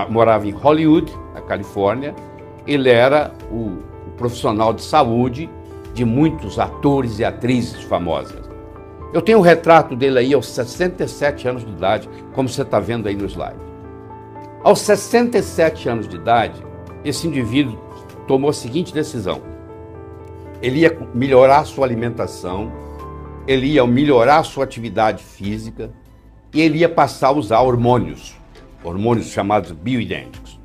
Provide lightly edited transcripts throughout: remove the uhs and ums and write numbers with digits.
morava em Hollywood, na Califórnia. Ele era o profissional de saúde de muitos atores e atrizes famosas. Eu tenho um retrato dele aí aos 67 anos de idade, como você está vendo aí no slide. Aos 67 anos de idade, esse indivíduo tomou a seguinte decisão. Ele ia melhorar a sua alimentação, ele ia melhorar a sua atividade física e ele ia passar a usar hormônios chamados bioidênticos.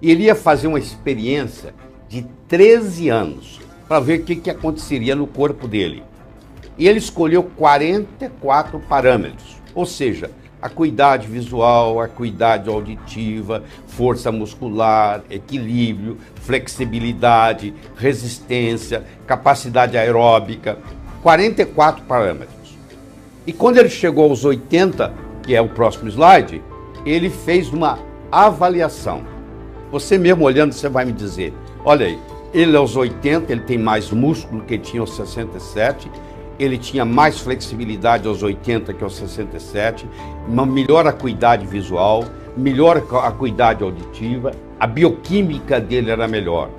E ele ia fazer uma experiência de 13 anos para ver o que aconteceria no corpo dele. E ele escolheu 44 parâmetros, ou seja, acuidade visual, acuidade auditiva, força muscular, equilíbrio, flexibilidade, resistência, capacidade aeróbica, 44 parâmetros. E quando ele chegou aos 80, que é o próximo slide, ele fez uma avaliação. Você mesmo olhando, você vai me dizer, olha aí, ele aos 80, ele tem mais músculo que ele tinha aos 67, ele tinha mais flexibilidade aos 80 que aos 67, uma melhor acuidade visual, melhor acuidade auditiva, a bioquímica dele era melhor.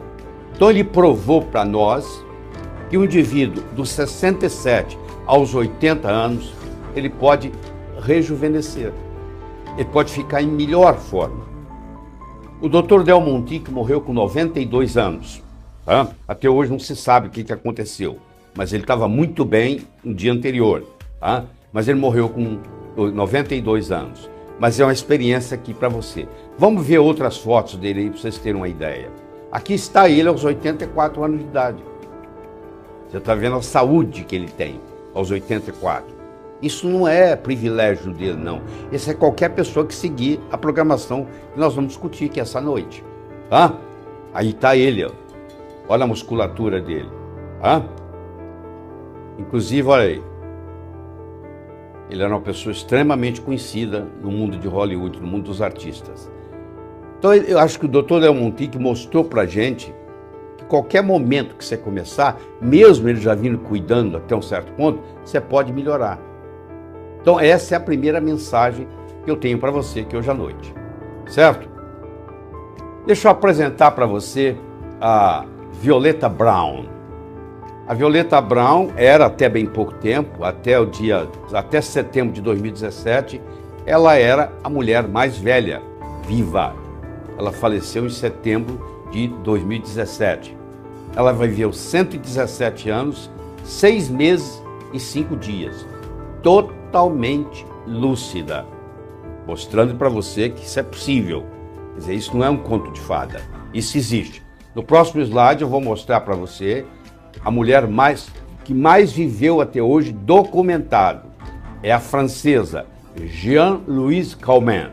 Então ele provou para nós que o indivíduo dos 67 aos 80 anos, ele pode rejuvenescer, ele pode ficar em melhor forma. O Dr. Del Monte morreu com 92 anos, tá? Até hoje não se sabe o que aconteceu. Mas ele estava muito bem no dia anterior, tá? Mas ele morreu com 92 anos. Mas é uma experiência aqui para você. Vamos ver outras fotos dele aí para vocês terem uma ideia. Aqui está ele aos 84 anos de idade. Você está vendo a saúde que ele tem aos 84. Isso não é privilégio dele, não. Isso é qualquer pessoa que seguir a programação que nós vamos discutir aqui essa noite, tá? Aí está ele, ó. Olha a musculatura dele, tá? Inclusive, olha aí, ele era uma pessoa extremamente conhecida no mundo de Hollywood, no mundo dos artistas. Então, eu acho que o Dr. Del Monte mostrou pra gente que qualquer momento que você começar, mesmo ele já vindo cuidando até um certo ponto, você pode melhorar. Então, essa é a primeira mensagem que eu tenho para você aqui hoje à noite, certo? Deixa eu apresentar para você a Violeta Brown. A Violeta Brown era, até bem pouco tempo, até setembro de 2017, ela era a mulher mais velha viva. Ela faleceu em setembro de 2017. Ela viveu 117 anos, 6 meses e 5 dias. Totalmente lúcida. Mostrando para você que isso é possível. Quer dizer, isso não é um conto de fada. Isso existe. No próximo slide eu vou mostrar para você a mulher que mais viveu até hoje documentado. É a francesa Jeanne-Louise Calment.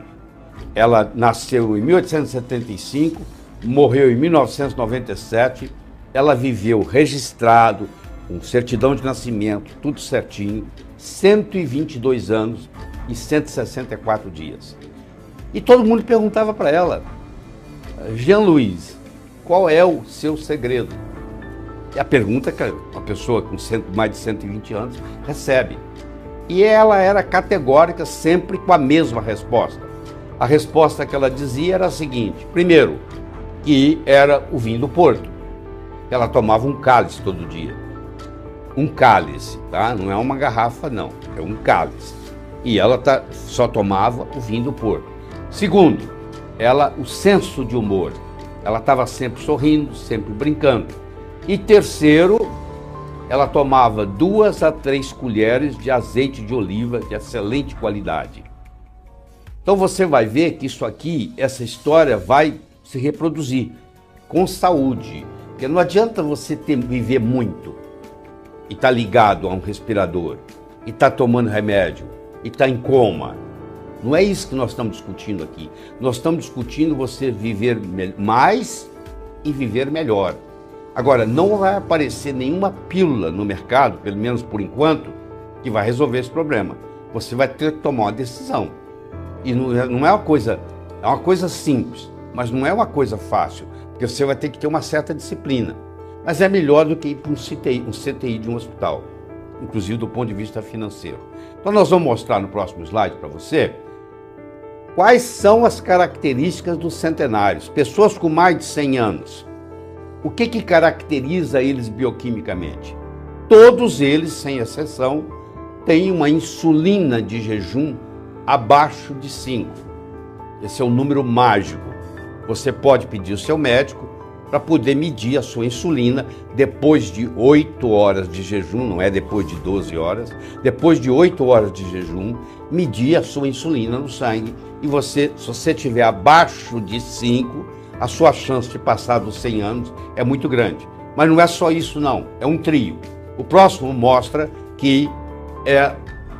Ela nasceu em 1875, morreu em 1997. Ela viveu registrado, com certidão de nascimento, tudo certinho, 122 anos e 164 dias. E todo mundo perguntava para ela, Jean-Louise, qual é o seu segredo? É a pergunta que uma pessoa com mais de 120 anos recebe. E ela era categórica, sempre com a mesma resposta. A resposta que ela dizia era a seguinte: primeiro, que era o vinho do Porto. Ela tomava um cálice todo dia. Um cálice, tá? Não é uma garrafa, não. É um cálice. E ela só tomava o vinho do Porto. Segundo, o senso de humor. Ela estava sempre sorrindo, sempre brincando. E terceiro, ela tomava 2 a 3 colheres de azeite de oliva de excelente qualidade. Então você vai ver que isso aqui, essa história vai se reproduzir com saúde. Porque não adianta você viver muito e estar ligado a um respirador, e estar tomando remédio, e estar em coma. Não é isso que nós estamos discutindo aqui. Nós estamos discutindo você viver mais e viver melhor. Agora, não vai aparecer nenhuma pílula no mercado, pelo menos por enquanto, que vai resolver esse problema. Você vai ter que tomar uma decisão. E não é uma coisa, é uma coisa simples, mas não é uma coisa fácil, porque você vai ter que ter uma certa disciplina. Mas é melhor do que ir para um CTI de um hospital, inclusive do ponto de vista financeiro. Então nós vamos mostrar no próximo slide para você Quais são as características dos centenários? Pessoas com mais de 100 anos. O que caracteriza eles bioquimicamente? Todos eles, sem exceção, têm uma insulina de jejum abaixo de 5. Esse é um número mágico. Você pode pedir ao seu médico para poder medir a sua insulina depois de 8 horas de jejum, não é depois de 12 horas, depois de 8 horas de jejum, medir a sua insulina no sangue e você, se você estiver abaixo de 5, a sua chance de passar dos 100 anos é muito grande. Mas não é só isso não, é um trio. O próximo mostra que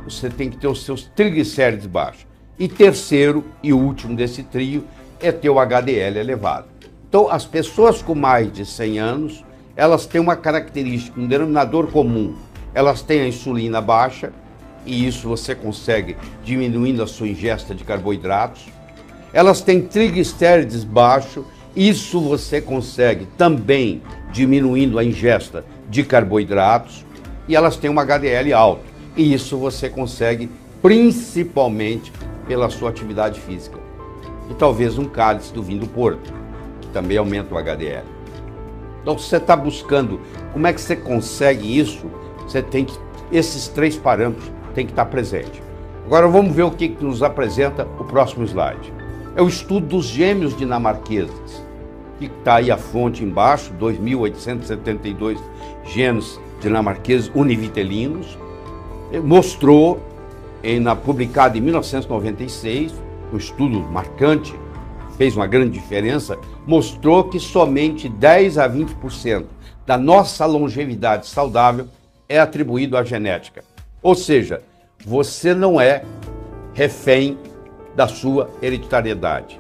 você tem que ter os seus triglicérides baixos. E terceiro e último desse trio é ter o HDL elevado. Então, as pessoas com mais de 100 anos, elas têm uma característica, um denominador comum. Elas têm a insulina baixa, e isso você consegue diminuindo a sua ingesta de carboidratos. Elas têm triglicérides baixos, isso você consegue também diminuindo a ingesta de carboidratos. E elas têm um HDL alto, e isso você consegue principalmente pela sua atividade física. E talvez um cálice do vinho do Porto, que também aumenta o HDL. Então, se você está buscando como é que você consegue isso, você tem que, esses 3 parâmetros têm que estar presentes. Agora vamos ver o que nos apresenta o próximo slide. É o estudo dos gêmeos dinamarqueses, que está aí a fonte embaixo, 2.872 gêmeos dinamarqueses univitelinos, mostrou, publicado em 1996, um estudo marcante, fez uma grande diferença, mostrou que somente 10 a 20% da nossa longevidade saudável é atribuído à genética. Ou seja, você não é refém da sua hereditariedade.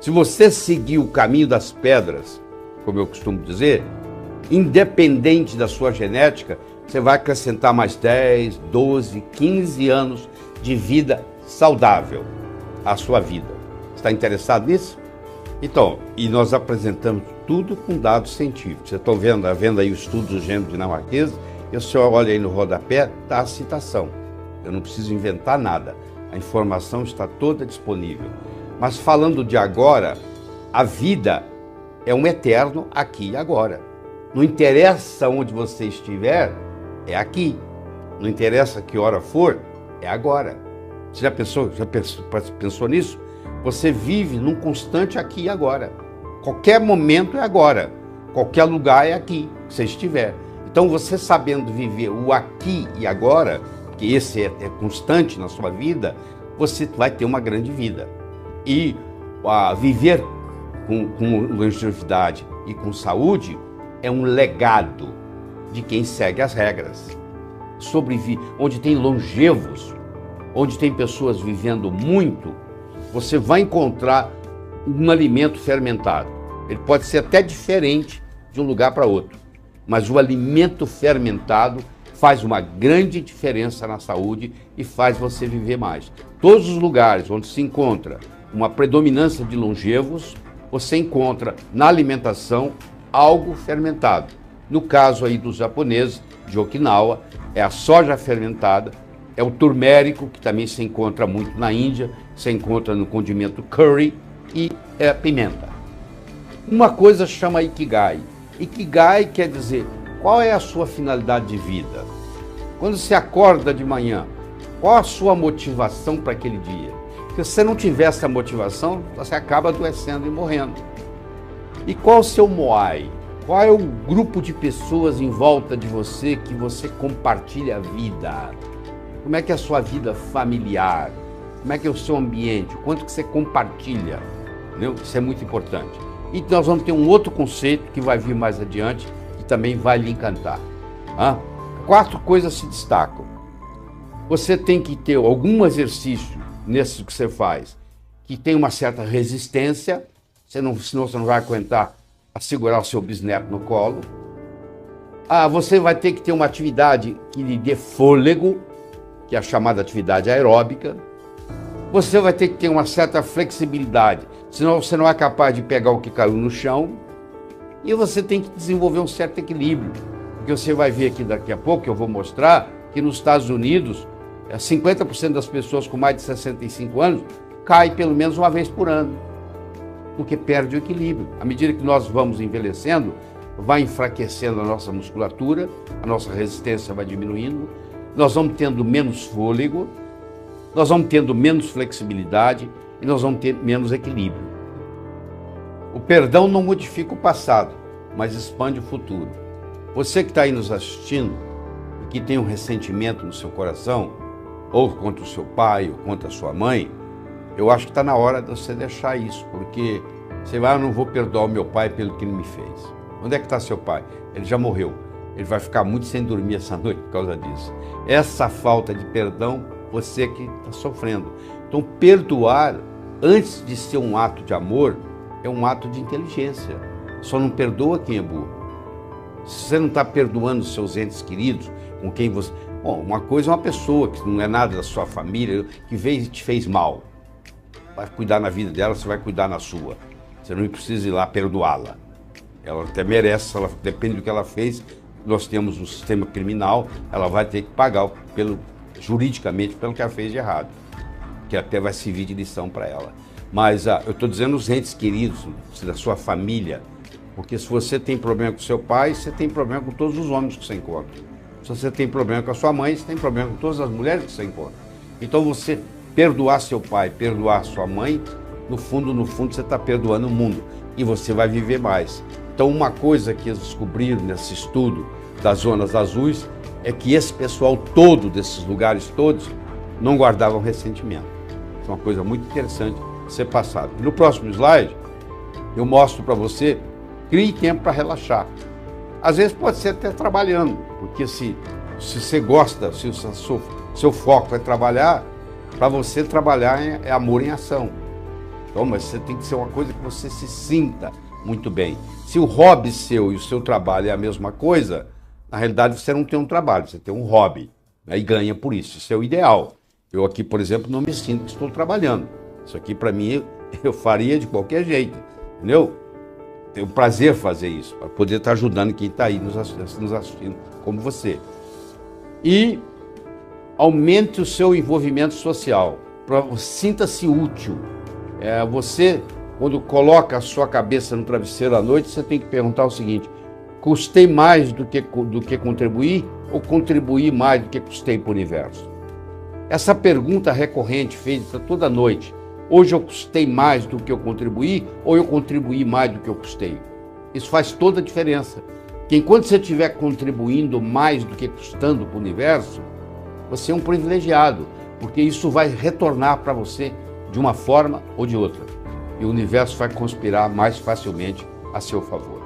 Se você seguir o caminho das pedras, como eu costumo dizer, independente da sua genética, você vai acrescentar mais 10, 12, 15 anos de vida saudável à sua vida. Está interessado nisso? Então, e nós apresentamos tudo com dados científicos. Vocês estão vendo aí o estudo dos gêmeos dinamarqueses, e o senhor olha aí no rodapé, está a citação. Eu não preciso inventar nada. A informação está toda disponível. Mas falando de agora, a vida é um eterno aqui e agora. Não interessa onde você estiver, é aqui. Não interessa que hora for, é agora. Você já pensou nisso? Você vive num constante aqui e agora. Qualquer momento é agora. Qualquer lugar é aqui, que você estiver. Então, você sabendo viver o aqui e agora, que esse é constante na sua vida, você vai ter uma grande vida. E viver com longevidade e com saúde é um legado de quem segue as regras. Onde tem longevos, onde tem pessoas vivendo muito, você vai encontrar um alimento fermentado. Ele pode ser até diferente de um lugar para outro, mas o alimento fermentado faz uma grande diferença na saúde e faz você viver mais. Todos os lugares onde se encontra uma predominância de longevos, você encontra na alimentação algo fermentado. No caso aí dos japoneses, de Okinawa, é a soja fermentada, é o turmérico, que também se encontra muito na Índia, se encontra no condimento curry, e é a pimenta. Uma coisa chama Ikigai. Ikigai quer dizer, qual é a sua finalidade de vida? Quando você acorda de manhã, qual a sua motivação para aquele dia? Se você não tiver essa motivação, você acaba adoecendo e morrendo. E qual o seu moai? Qual é o grupo de pessoas em volta de você que você compartilha a vida? Como é que é a sua vida familiar? Como é que é o seu ambiente? O quanto que você compartilha? Entendeu? Isso é muito importante. E nós vamos ter um outro conceito que vai vir mais adiante, que também vai lhe encantar. 4 coisas se destacam. Você tem que ter algum exercício nesse que você faz, que tem uma certa resistência, senão você não vai aguentar a segurar o seu bisneto no colo. Você vai ter que ter uma atividade que lhe dê fôlego, que é a chamada atividade aeróbica. Você vai ter que ter uma certa flexibilidade, senão você não é capaz de pegar o que caiu no chão. E você tem que desenvolver um certo equilíbrio, porque você vai ver aqui daqui a pouco, que eu vou mostrar, que nos Estados Unidos, 50% das pessoas com mais de 65 anos cai pelo menos uma vez por ano, porque perde o equilíbrio. À medida que nós vamos envelhecendo, vai enfraquecendo a nossa musculatura, a nossa resistência vai diminuindo, nós vamos tendo menos fôlego, nós vamos tendo menos flexibilidade e nós vamos ter menos equilíbrio. O perdão não modifica o passado, mas expande o futuro. Você que está aí nos assistindo e que tem um ressentimento no seu coração, ou contra o seu pai, ou contra a sua mãe, eu acho que está na hora de você deixar isso, porque você vai, eu não vou perdoar o meu pai pelo que ele me fez. Onde é que está seu pai? Ele já morreu. Ele vai ficar muito sem dormir essa noite por causa disso. Essa falta de perdão, você que está sofrendo. Então, perdoar, antes de ser um ato de amor, é um ato de inteligência. Só não perdoa quem é burro. Se você não está perdoando os seus entes queridos, com quem você... Bom, uma coisa é uma pessoa que não é nada da sua família, que veio e te fez mal. Vai cuidar na vida dela, você vai cuidar na sua. Você não precisa ir lá perdoá-la. Ela até merece, ela, depende do que ela fez. Nós temos um sistema criminal, ela vai ter que pagar juridicamente pelo que ela fez de errado, que até vai servir de lição para ela. Mas eu estou dizendo os entes queridos da sua família, porque se você tem problema com seu pai, você tem problema com todos os homens que você encontra. Se você tem problema com a sua mãe, você tem problema com todas as mulheres que você encontra. Então você perdoar seu pai, perdoar sua mãe, no fundo você está perdoando o mundo e você vai viver mais. Então uma coisa que eles descobriram nesse estudo das zonas azuis é que esse pessoal todo, desses lugares todos, não guardavam ressentimento. Isso é uma coisa muito interessante ser passado. No próximo slide, eu mostro para você, crie tempo para relaxar. Às vezes pode ser até trabalhando, porque se você gosta, se o seu foco é trabalhar, para você trabalhar é amor em ação. Então, mas você tem que ser uma coisa que você se sinta muito bem. Se o hobby seu e o seu trabalho é a mesma coisa, na realidade você não tem um trabalho, você tem um hobby, né, e ganha por isso. Isso é o ideal. Eu aqui, por exemplo, não me sinto que estou trabalhando. Isso aqui, para mim, eu faria de qualquer jeito, entendeu? Tenho prazer fazer isso, para poder estar ajudando quem está aí nos assistindo, como você. E aumente o seu envolvimento social, sinta-se útil. Você, quando coloca a sua cabeça no travesseiro à noite, você tem que perguntar o seguinte: custei mais do que contribuir ou contribuí mais do que custei para o universo? Essa pergunta recorrente, feita toda noite: hoje eu custei mais do que eu contribuí ou eu contribuí mais do que eu custei? Isso faz toda a diferença. Que enquanto você estiver contribuindo mais do que custando para o universo, você é um privilegiado, porque isso vai retornar para você de uma forma ou de outra. E o universo vai conspirar mais facilmente a seu favor.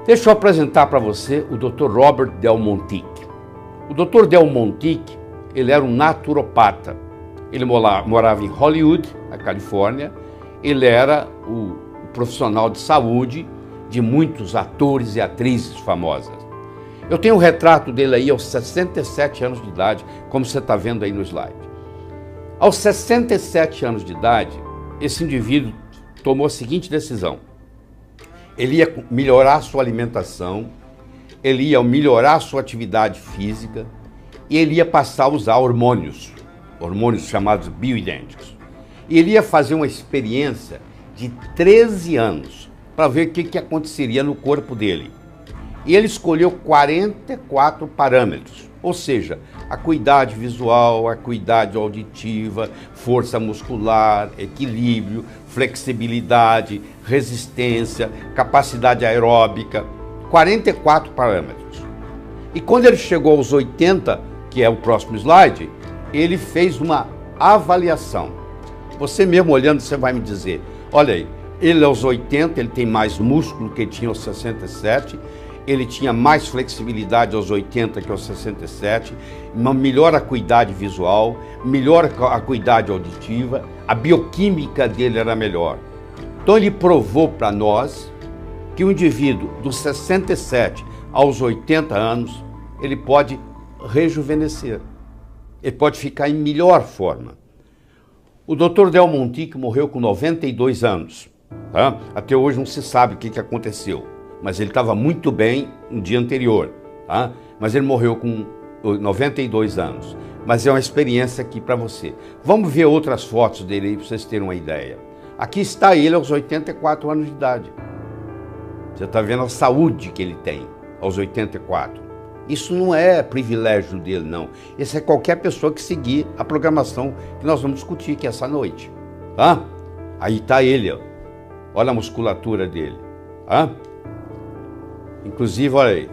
Deixa eu apresentar para você o Dr. Robert Del Montique. O Dr. Del Montique, ele era um naturopata. Ele morava em Hollywood, na Califórnia. Ele era o profissional de saúde de muitos atores e atrizes famosas. Eu tenho um retrato dele aí aos 67 anos de idade, como você está vendo aí no slide. Aos 67 anos de idade, esse indivíduo tomou a seguinte decisão: ele ia melhorar a sua alimentação, ele ia melhorar a sua atividade física e ele ia passar a usar hormônios chamados bioidênticos. E ele ia fazer uma experiência de 13 anos para ver o que aconteceria no corpo dele. E ele escolheu 44 parâmetros, ou seja, acuidade visual, acuidade auditiva, força muscular, equilíbrio, flexibilidade, resistência, capacidade aeróbica, 44 parâmetros. E quando ele chegou aos 80, que é o próximo slide, ele fez uma avaliação. Você mesmo olhando, você vai me dizer: olha aí, ele aos 80, ele tem mais músculo que ele tinha aos 67, ele tinha mais flexibilidade aos 80 que aos 67, uma melhor acuidade visual, melhor acuidade auditiva, a bioquímica dele era melhor. Então ele provou para nós que o indivíduo dos 67 aos 80 anos, ele pode rejuvenescer, ele pode ficar em melhor forma. O Dr. Del Montique morreu com 92 anos. Tá? Até hoje não se sabe o que aconteceu, mas ele estava muito bem no dia anterior. Tá? Mas ele morreu com 92 anos. Mas é uma experiência aqui para você. Vamos ver outras fotos dele aí para vocês terem uma ideia. Aqui está ele aos 84 anos de idade. Você está vendo a saúde que ele tem aos 84. Isso não é privilégio dele, não. Isso é qualquer pessoa que seguir a programação que nós vamos discutir aqui essa noite. Tá? Aí está ele, ó. Olha a musculatura dele. Tá? Inclusive, olha aí.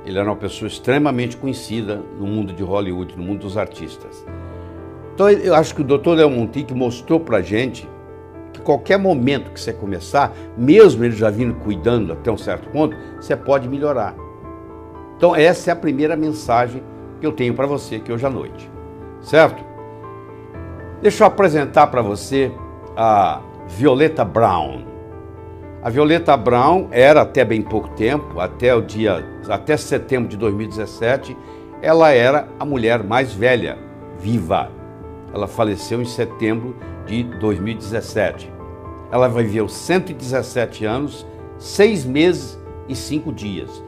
Ele era uma pessoa extremamente conhecida no mundo de Hollywood, no mundo dos artistas. Então, eu acho que o Dr. Léo Montic mostrou pra gente que qualquer momento que você começar, mesmo ele já vindo cuidando até um certo ponto, você pode melhorar. Então, essa é a primeira mensagem que eu tenho para você aqui hoje à noite. Certo? Deixa eu apresentar para você a Violeta Brown. A Violeta Brown era, até bem pouco tempo, até setembro de 2017, ela era a mulher mais velha viva. Ela faleceu em setembro de 2017. Ela viveu 117 anos, 6 meses e 5 dias.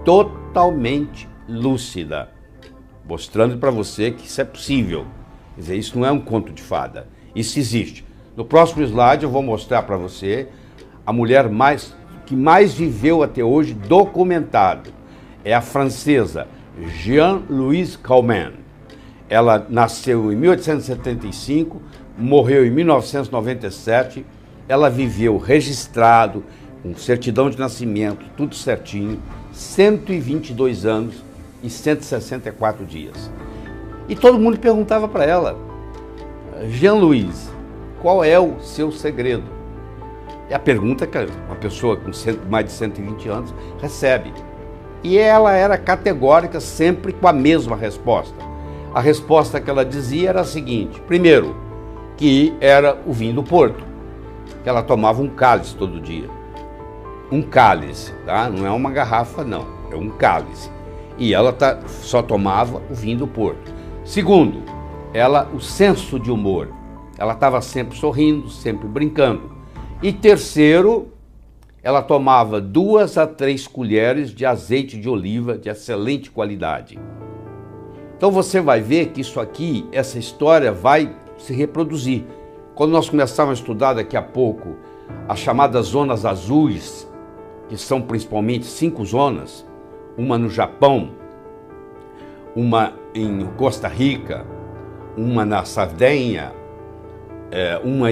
Totalmente lúcida. Mostrando para você que isso é possível. Quer dizer, isso não é um conto de fada. Isso existe. No próximo slide eu vou mostrar para você a mulher que mais viveu até hoje documentado. É a francesa Jeanne-Louise Calment. Ela nasceu em 1875, morreu em 1997. Ela viveu registrado, com certidão de nascimento, tudo certinho, 122 anos e 164 dias. E todo mundo perguntava para ela: Jean-Louise, qual é o seu segredo? É a pergunta que uma pessoa com mais de 120 anos recebe. E ela era categórica, sempre com a mesma resposta. A resposta que ela dizia era a seguinte: primeiro, que era o vinho do Porto, que ela tomava um cálice todo dia. Um cálice, tá? Não é uma garrafa, não, é um cálice. E ela só tomava o vinho do Porto. Segundo, o senso de humor. Ela estava sempre sorrindo, sempre brincando. E terceiro, ela tomava 2 a 3 colheres de azeite de oliva de excelente qualidade. Então você vai ver que isso aqui, essa história vai se reproduzir. Quando nós começarmos a estudar daqui a pouco as chamadas zonas azuis, que são principalmente 5 zonas, uma no Japão, uma em Costa Rica, uma na Sardenha, uma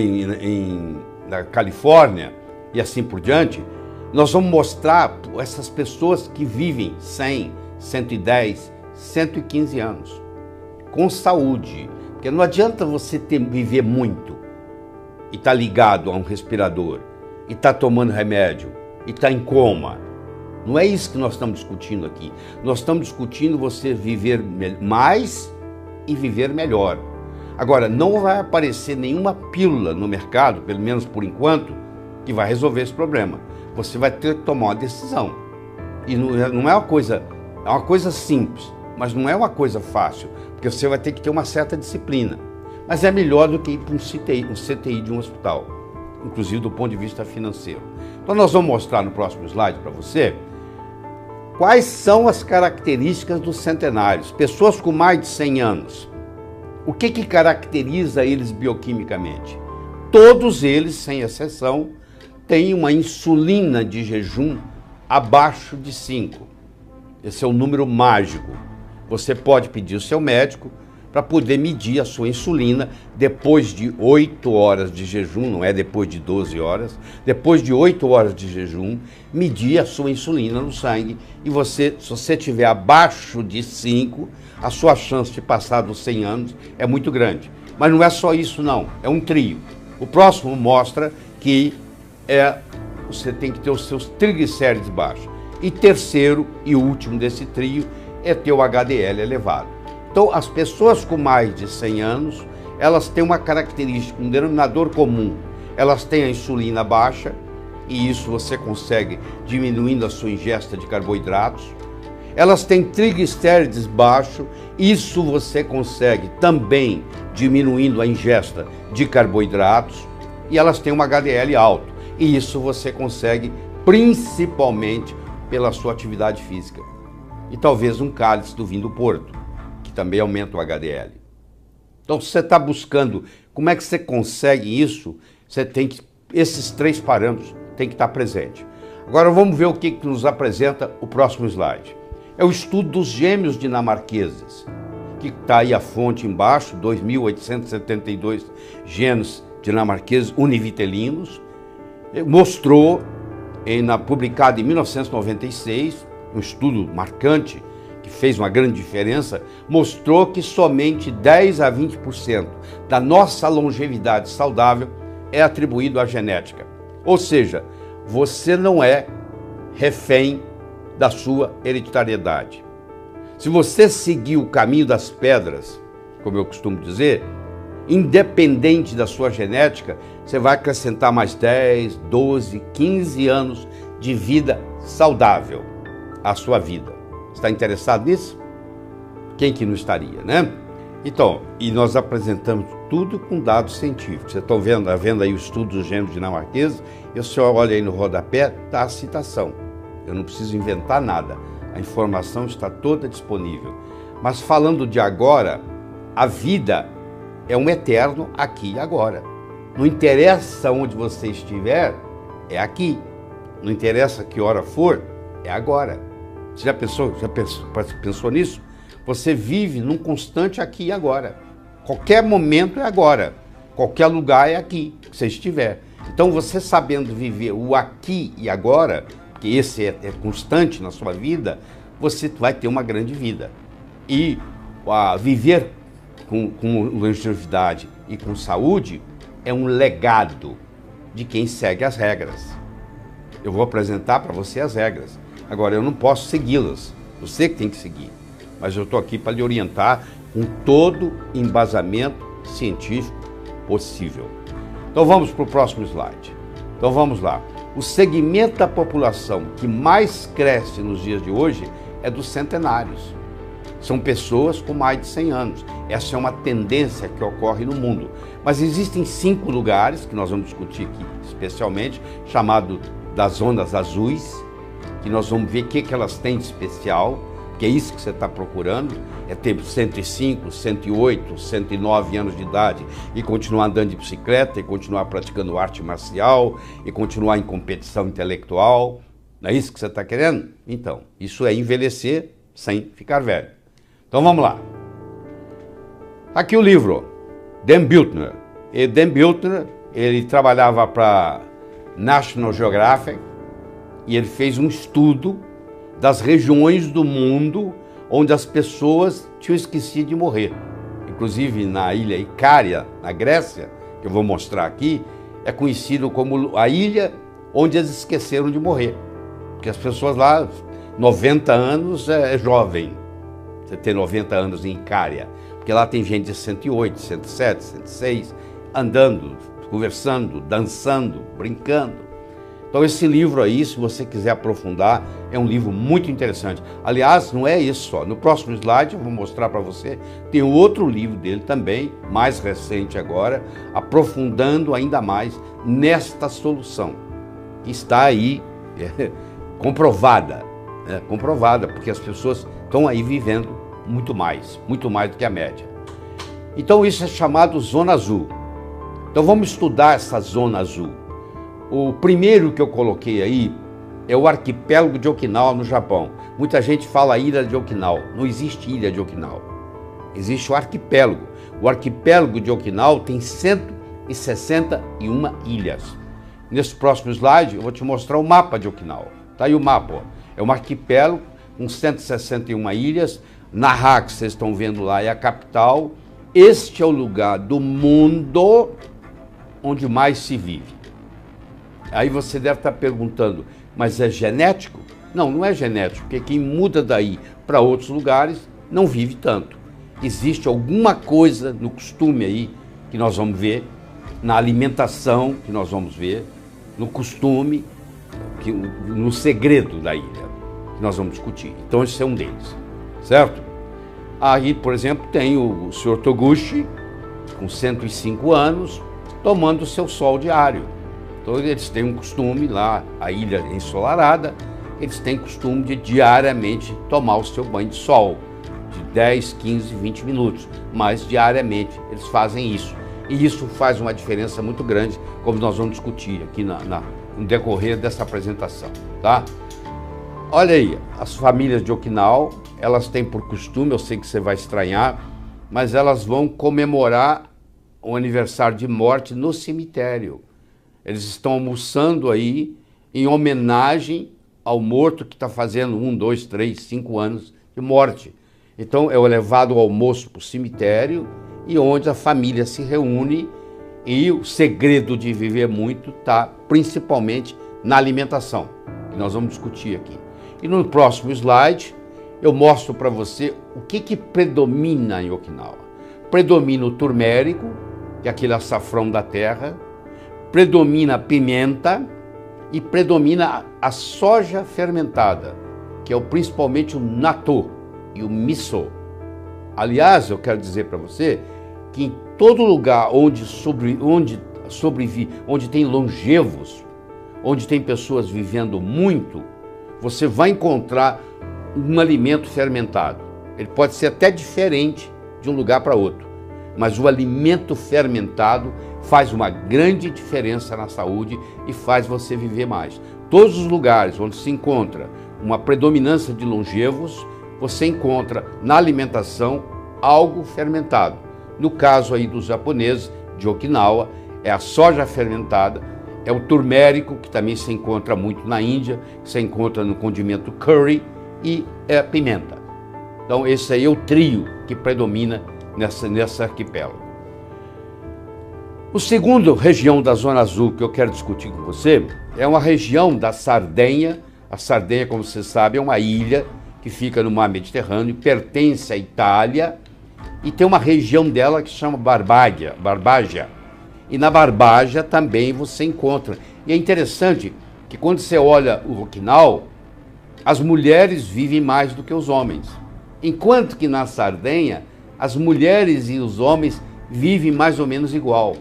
na Califórnia e assim por diante, nós vamos mostrar essas pessoas que vivem 100, 110, 115 anos, com saúde. Porque não adianta você viver muito e estar ligado a um respirador, e estar tomando remédio, e estar em coma. Não é isso que nós estamos discutindo aqui. Nós estamos discutindo você viver mais e viver melhor. Agora, não vai aparecer nenhuma pílula no mercado, pelo menos por enquanto, que vai resolver esse problema. Você vai ter que tomar uma decisão. E não é uma coisa, é uma coisa simples, mas não é uma coisa fácil, porque você vai ter que ter uma certa disciplina. Mas é melhor do que ir para um CTI de um hospital, inclusive do ponto de vista financeiro. Então nós vamos mostrar no próximo slide para você quais são as características dos centenários, pessoas com mais de 100 anos. O que caracteriza eles bioquimicamente? Todos eles, sem exceção, têm uma insulina de jejum abaixo de 5. Esse é o número mágico. Você pode pedir ao seu médico para poder medir a sua insulina depois de 8 horas de jejum, não é depois de 12 horas, depois de 8 horas de jejum, medir a sua insulina no sangue e você, se você estiver abaixo de 5, a sua chance de passar dos 100 anos é muito grande. Mas não é só isso não, é um trio. O próximo mostra que você tem que ter os seus triglicérides baixos. E terceiro e último desse trio é ter o HDL elevado. Então, as pessoas com mais de 100 anos, elas têm uma característica, um denominador comum. Elas têm a insulina baixa, e isso você consegue diminuindo a sua ingesta de carboidratos. Elas têm triglicérides baixos, isso você consegue também diminuindo a ingesta de carboidratos. E elas têm um HDL alto, e isso você consegue principalmente pela sua atividade física. e talvez um cálice do vinho do Porto, que também aumenta o HDL. Então, se você está buscando como é que você consegue isso, você tem que, esses 3 parâmetros têm que estar presentes. Agora vamos ver o que nos apresenta o próximo slide. É o estudo dos gêmeos dinamarqueses, que está aí a fonte embaixo, 2.872 gêmeos dinamarqueses univitelinos, mostrou, publicado em 1996, um estudo marcante, que fez uma grande diferença, mostrou que somente 10 a 20% da nossa longevidade saudável é atribuído à genética. Ou seja, você não é refém da sua hereditariedade. Se você seguir o caminho das pedras, como eu costumo dizer, independente da sua genética, você vai acrescentar mais 10, 12, 15 anos de vida saudável à sua vida. Está interessado nisso? Quem que não estaria, né? Então, e nós apresentamos tudo com dados científicos. Vocês estão vendo aí o estudo dos gêmeos dinamarqueses, e o senhor olha aí no rodapé, está a citação. Eu não preciso inventar nada. A informação está toda disponível. Mas falando de agora, a vida é um eterno aqui e agora. Não interessa onde você estiver, é aqui. Não interessa que hora for, é agora. Você já pensou nisso? Você vive num constante aqui e agora. Qualquer momento é agora. Qualquer lugar é aqui que você estiver. Então você sabendo viver o aqui e agora, que esse é constante na sua vida, você vai ter uma grande vida. E viver com longevidade e com saúde é um legado de quem segue as regras. Eu vou apresentar para você as regras. Agora, eu não posso segui-las. Você que tem que seguir. Mas eu estou aqui para lhe orientar com todo embasamento científico possível. Então vamos para o próximo slide. Então vamos lá. O segmento da população que mais cresce nos dias de hoje é dos centenários. São pessoas com mais de 100 anos. Essa é uma tendência que ocorre no mundo. Mas existem 5 lugares, que nós vamos discutir aqui especialmente, chamado das zonas azuis, que nós vamos ver o que elas têm de especial, que é isso que você está procurando, é ter 105, 108, 109 anos de idade e continuar andando de bicicleta, e continuar praticando arte marcial, e continuar em competição intelectual. Não é isso que você está querendo? Então, isso é envelhecer sem ficar velho. Então vamos lá. Aqui o livro, Dan Buettner. E Dan Buettner, ele trabalhava para National Geographic e ele fez um estudo das regiões do mundo onde as pessoas tinham esquecido de morrer. Inclusive na ilha Icária, na Grécia, que eu vou mostrar aqui, é conhecido como a ilha onde eles esqueceram de morrer. Porque as pessoas lá, 90 anos é jovem. Você ter 90 anos em Icária. Porque lá tem gente de 108, 107, 106, andando, conversando, dançando, brincando. Então esse livro aí, se você quiser aprofundar, é um livro muito interessante. Aliás, não é isso só. No próximo slide eu vou mostrar para você, tem outro livro dele também, mais recente agora, aprofundando ainda mais nesta solução, que está aí comprovada, comprovada, porque as pessoas estão aí vivendo muito mais do que a média. Então isso é chamado Zona Azul. Então vamos estudar essa Zona Azul. O primeiro que eu coloquei aí é o arquipélago de Okinawa, no Japão. Muita gente fala ilha de Okinawa. Não existe ilha de Okinawa. Existe o arquipélago. O arquipélago de Okinawa tem 161 ilhas. Nesse próximo slide eu vou te mostrar o mapa de Okinawa. Tá aí o mapa, ó. É um arquipélago com 161 ilhas. Naha, que vocês estão vendo lá, é a capital. Este é o lugar do mundo onde mais se vive. Aí você deve estar perguntando, mas é genético? Não, não é genético, porque quem muda daí para outros lugares não vive tanto. Existe alguma coisa no costume aí que nós vamos ver, na alimentação que nós vamos ver, no costume, no segredo da ilha, que nós vamos discutir. Então esse é um deles, certo? Aí, por exemplo, tem o Sr. Toguchi, com 105 anos, tomando o seu sol diário. Então eles têm um costume lá, a ilha ensolarada, eles têm costume de diariamente tomar o seu banho de sol, de 10, 15, 20 minutos, mas diariamente eles fazem isso. E isso faz uma diferença muito grande, como nós vamos discutir aqui no decorrer dessa apresentação, tá? Olha aí, as famílias de Okinawa, elas têm por costume, eu sei que você vai estranhar, mas elas vão comemorar o aniversário de morte no cemitério. Eles estão almoçando aí em homenagem ao morto que está fazendo 1, 2, 3, 5 anos de morte. Então é levado o almoço para o cemitério e onde a família se reúne, e o segredo de viver muito está principalmente na alimentação, que nós vamos discutir aqui. E no próximo slide eu mostro para você o que predomina em Okinawa. Predomina o turmérico, que é aquele açafrão da terra, predomina a pimenta e predomina a soja fermentada, que é principalmente o natto e o miso. Aliás, eu quero dizer para você que em todo lugar onde tem longevos, onde tem pessoas vivendo muito, você vai encontrar um alimento fermentado. Ele pode ser até diferente de um lugar para outro, mas o alimento fermentado faz uma grande diferença na saúde e faz você viver mais. Todos os lugares onde se encontra uma predominância de longevos, você encontra na alimentação algo fermentado. No caso aí dos japoneses de Okinawa, é a soja fermentada, é o turmérico, que também se encontra muito na Índia, que se encontra no condimento curry, e é a pimenta. Então esse aí é o trio que predomina nessa arquipélago. O segundo região da Zona Azul que eu quero discutir com você é uma região da Sardenha. A Sardenha, como você sabe, é uma ilha que fica no mar Mediterrâneo, pertence à Itália, e tem uma região dela que se chama Barbagia. E na Barbagia também você encontra. E é interessante que quando você olha o Okinawa, as mulheres vivem mais do que os homens. Enquanto que na Sardenha, as mulheres e os homens vivem mais ou menos igual.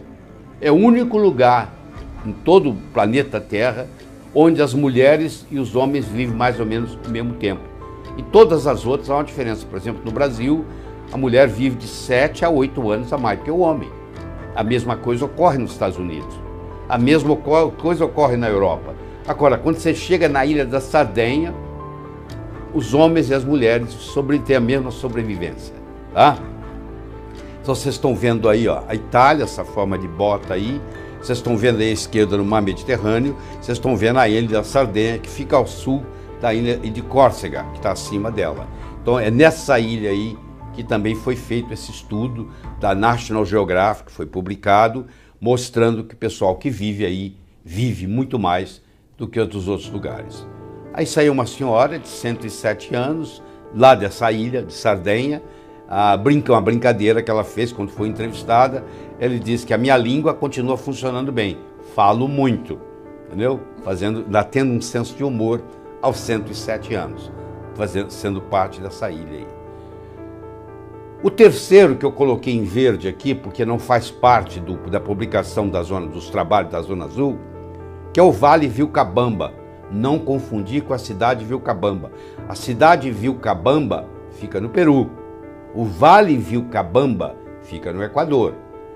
É o único lugar em todo o planeta Terra onde as mulheres e os homens vivem mais ou menos ao mesmo tempo. Em todas as outras há uma diferença. Por exemplo, no Brasil, a mulher vive de 7 a 8 anos a mais que o homem. A mesma coisa ocorre nos Estados Unidos. A mesma coisa ocorre na Europa. Agora, quando você chega na ilha da Sardenha, os homens e as mulheres têm a mesma sobrevivência, tá? Então vocês estão vendo aí, ó, a Itália, essa forma de bota aí. Vocês estão vendo aí à esquerda no mar Mediterrâneo. Vocês estão vendo a ilha da Sardenha, que fica ao sul da ilha de Córcega, que está acima dela. Então é nessa ilha aí que também foi feito esse estudo da National Geographic, que foi publicado, mostrando que o pessoal que vive aí vive muito mais do que dos outros lugares. Aí saiu uma senhora de 107 anos, lá dessa ilha de Sardenha, uma brincadeira que ela fez quando foi entrevistada. Ele disse que a minha língua continua funcionando bem, falo muito, entendeu? Tendo um senso de humor aos 107 anos, sendo parte dessa ilha aí. O terceiro que eu coloquei em verde aqui, porque não faz parte da publicação dos trabalhos da Zona Azul, que é o Vale Vilcabamba. Não confundir com a cidade Vilcabamba. A cidade Vilcabamba fica no Peru. O Vale Vilcabamba fica no Equador.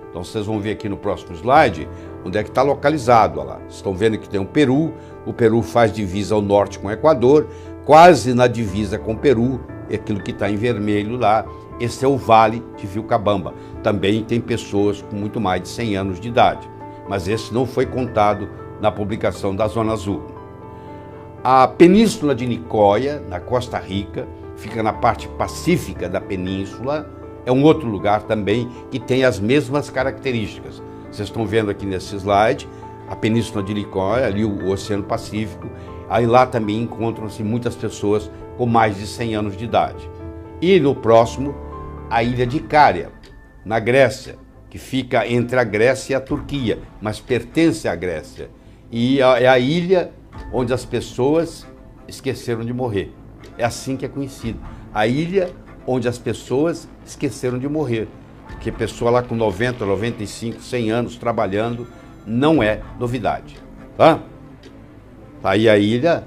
Então vocês vão ver aqui no próximo slide onde é que está localizado. Olha lá. Estão vendo que tem o Peru faz divisa ao norte com o Equador, quase na divisa com o Peru, é aquilo que está em vermelho lá. Esse é o Vale de Vilcabamba. Também tem pessoas com muito mais de 100 anos de idade, mas esse não foi contado na publicação da Zona Azul. A Península de Nicoya, na Costa Rica, fica na parte pacífica da península, é um outro lugar também que tem as mesmas características. Vocês estão vendo aqui nesse slide a Península de Nicoya, ali o Oceano Pacífico, aí lá também encontram-se muitas pessoas com mais de 100 anos de idade. E no próximo, a ilha de Icaria, na Grécia, que fica entre a Grécia e a Turquia, mas pertence à Grécia. E é a ilha onde as pessoas esqueceram de morrer. É assim que é conhecido. A ilha onde as pessoas esqueceram de morrer. Porque pessoa lá com 90, 95, 100 anos trabalhando não é novidade. Tá? Tá aí a ilha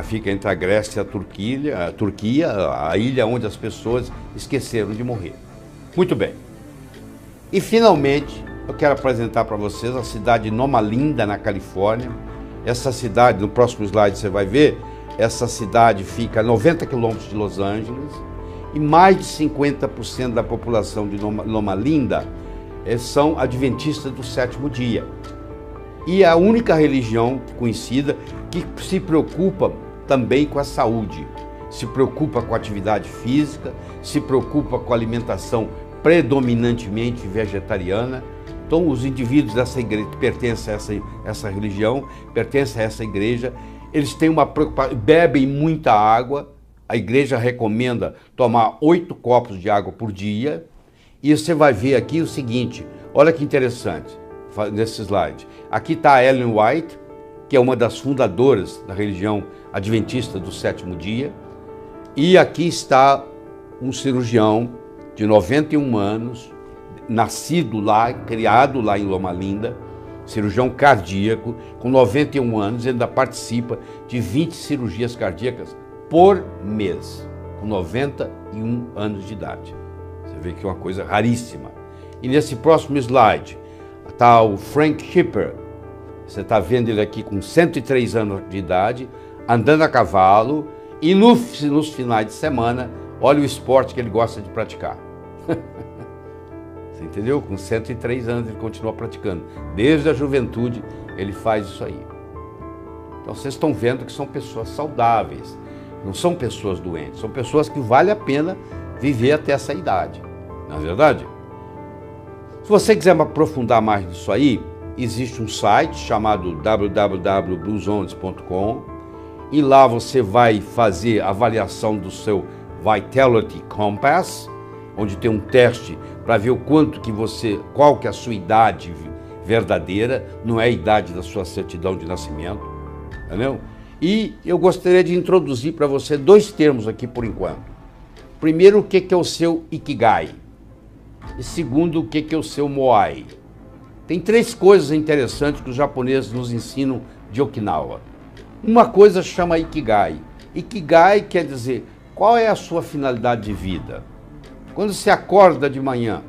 fica entre a Grécia e a Turquia, a ilha onde as pessoas esqueceram de morrer. Muito bem. E finalmente, eu quero apresentar para vocês a cidade de Loma Linda, na Califórnia. Essa cidade, no próximo slide você vai ver, essa cidade fica a 90 quilômetros de Los Angeles e mais de 50% da população de Loma Linda são adventistas do sétimo dia. E é a única religião conhecida que se preocupa também com a saúde, se preocupa com a atividade física, se preocupa com a alimentação predominantemente vegetariana. Então, os indivíduos dessa igreja que pertencem a essa religião, pertencem a essa igreja, eles têm uma preocupação, bebem muita água. A igreja recomenda tomar 8 copos de água por dia. E você vai ver aqui o seguinte, olha que interessante nesse slide. Aqui está a Ellen White, que é uma das fundadoras da religião adventista do sétimo dia. E aqui está um cirurgião de 91 anos, nascido lá, criado lá em Loma Linda, cirurgião cardíaco, com 91 anos, ainda participa de 20 cirurgias cardíacas por mês, com 91 anos de idade. Você vê que é uma coisa raríssima. E nesse próximo slide está o Frank Shipper. Você está vendo ele aqui com 103 anos de idade, andando a cavalo, e nos finais de semana, olha o esporte que ele gosta de praticar. Você entendeu? Com 103 anos ele continua praticando. Desde a juventude ele faz isso aí. Então vocês estão vendo que são pessoas saudáveis, não são pessoas doentes, são pessoas que vale a pena viver até essa idade. Não é verdade? Se você quiser aprofundar mais nisso aí, existe um site chamado www.bluezones.com e lá você vai fazer a avaliação do seu Vitality Compass, onde tem um teste para ver o quanto que qual que é a sua idade verdadeira, não é a idade da sua certidão de nascimento, entendeu? E eu gostaria de introduzir para você 2 termos aqui por enquanto. Primeiro, o que é o seu Ikigai? E segundo, o que é o seu Moai? Tem 3 coisas interessantes que os japoneses nos ensinam de Okinawa. Uma coisa chama Ikigai. Ikigai quer dizer, qual é a sua finalidade de vida? Quando você acorda de manhã,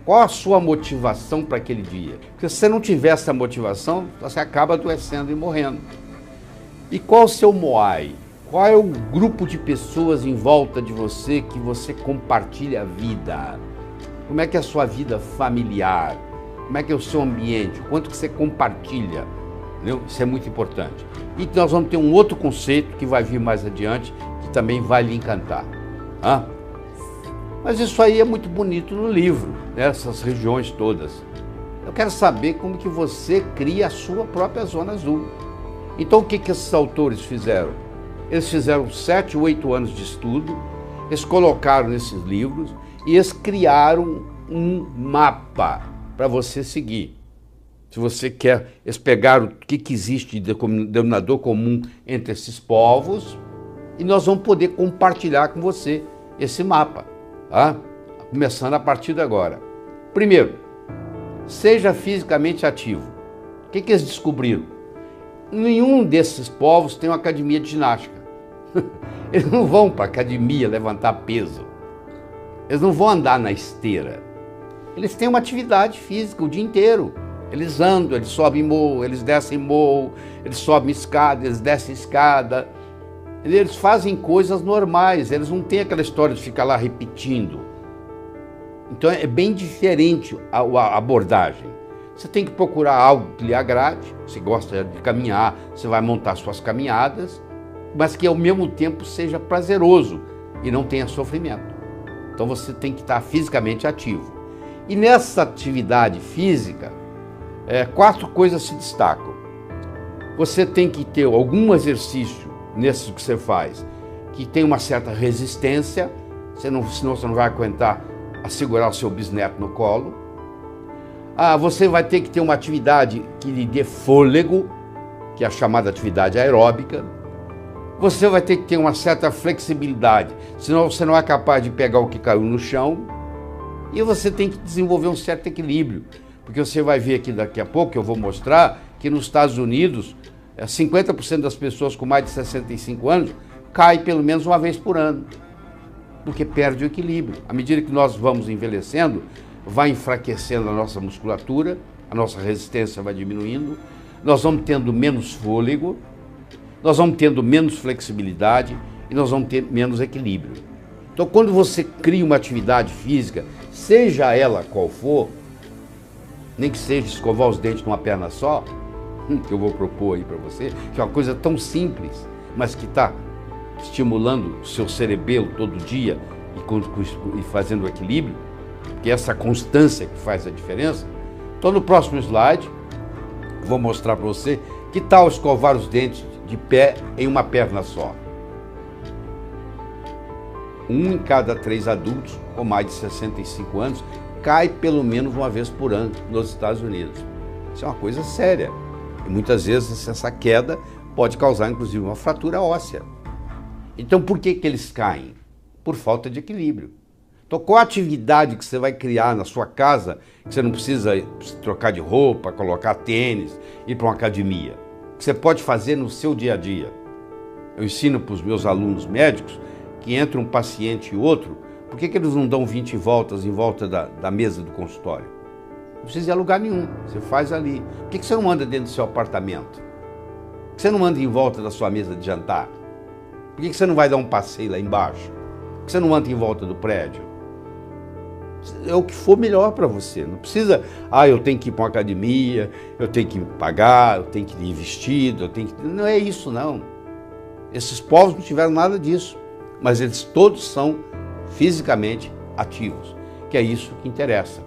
qual a sua motivação para aquele dia? Porque se você não tiver essa motivação, você acaba adoecendo e morrendo. E qual o seu Moai? Qual é o grupo de pessoas em volta de você que você compartilha a vida? Como é que é a sua vida familiar? Como é que é o seu ambiente? Quanto que você compartilha? Entendeu? Isso é muito importante. E nós vamos ter um outro conceito que vai vir mais adiante, que também vai lhe encantar. Hã? Mas isso aí é muito bonito no livro, né? Essas regiões todas. Eu quero saber como que você cria a sua própria zona azul. Então o que esses autores fizeram? Eles fizeram 7, 8 anos de estudo, eles colocaram nesses livros e eles criaram um mapa para você seguir. Se você quer, eles pegaram o que existe de denominador comum entre esses povos e nós vamos poder compartilhar com você esse mapa. Tá? Começando a partir de agora. Primeiro, seja fisicamente ativo. O que eles descobriram? Nenhum desses povos tem uma academia de ginástica. Eles não vão para a academia levantar peso. Eles não vão andar na esteira. Eles têm uma atividade física o dia inteiro. Eles andam, eles sobem morro, eles descem morro, eles sobem escada, eles descem escada. Eles fazem coisas normais, eles não têm aquela história de ficar lá repetindo. Então é bem diferente a abordagem. Você tem que procurar algo que lhe agrade, você gosta de caminhar, você vai montar suas caminhadas, mas que ao mesmo tempo seja prazeroso e não tenha sofrimento. Então você tem que estar fisicamente ativo. E nessa atividade física, 4 coisas se destacam. Você tem que ter algum exercício nesses que você faz, que tem uma certa resistência, senão você não vai aguentar a segurar o seu bisneto no colo. Você vai ter que ter uma atividade que lhe dê fôlego, que é a chamada atividade aeróbica. Você vai ter que ter uma certa flexibilidade, senão você não é capaz de pegar o que caiu no chão. E você tem que desenvolver um certo equilíbrio, porque você vai ver aqui daqui a pouco, eu vou mostrar, que nos Estados Unidos 50% das pessoas com mais de 65 anos cai pelo menos uma vez por ano, porque perde o equilíbrio. À medida que nós vamos envelhecendo, vai enfraquecendo a nossa musculatura, a nossa resistência vai diminuindo, nós vamos tendo menos fôlego, nós vamos tendo menos flexibilidade e nós vamos ter menos equilíbrio. Então, quando você cria uma atividade física, seja ela qual for, nem que seja escovar os dentes numa perna só, que eu vou propor aí para você, que é uma coisa tão simples, mas que está estimulando o seu cerebelo todo dia e fazendo o equilíbrio, que é essa constância que faz a diferença. Então, no próximo slide, vou mostrar para você que tal escovar os dentes de pé em uma perna só. 1 em cada 3 adultos com mais de 65 anos cai pelo menos uma vez por ano nos Estados Unidos. Isso é uma coisa séria. E muitas vezes essa queda pode causar, inclusive, uma fratura óssea. Então, por que eles caem? Por falta de equilíbrio. Então, qual a atividade que você vai criar na sua casa, que você não precisa trocar de roupa, colocar tênis, ir para uma academia, que você pode fazer no seu dia a dia? Eu ensino para os meus alunos médicos que entre um paciente e outro, por que eles não dão 20 voltas em volta da mesa do consultório? Não precisa ir a lugar nenhum, você faz ali. Por que você não anda dentro do seu apartamento? Por que você não anda em volta da sua mesa de jantar? Por que você não vai dar um passeio lá embaixo? Por que você não anda em volta do prédio? É o que for melhor para você. Não precisa, eu tenho que ir para uma academia, eu tenho que pagar, eu tenho que ir vestido, eu tenho que... Não é isso, não. Esses povos não tiveram nada disso, mas eles todos são fisicamente ativos, que é isso que interessa.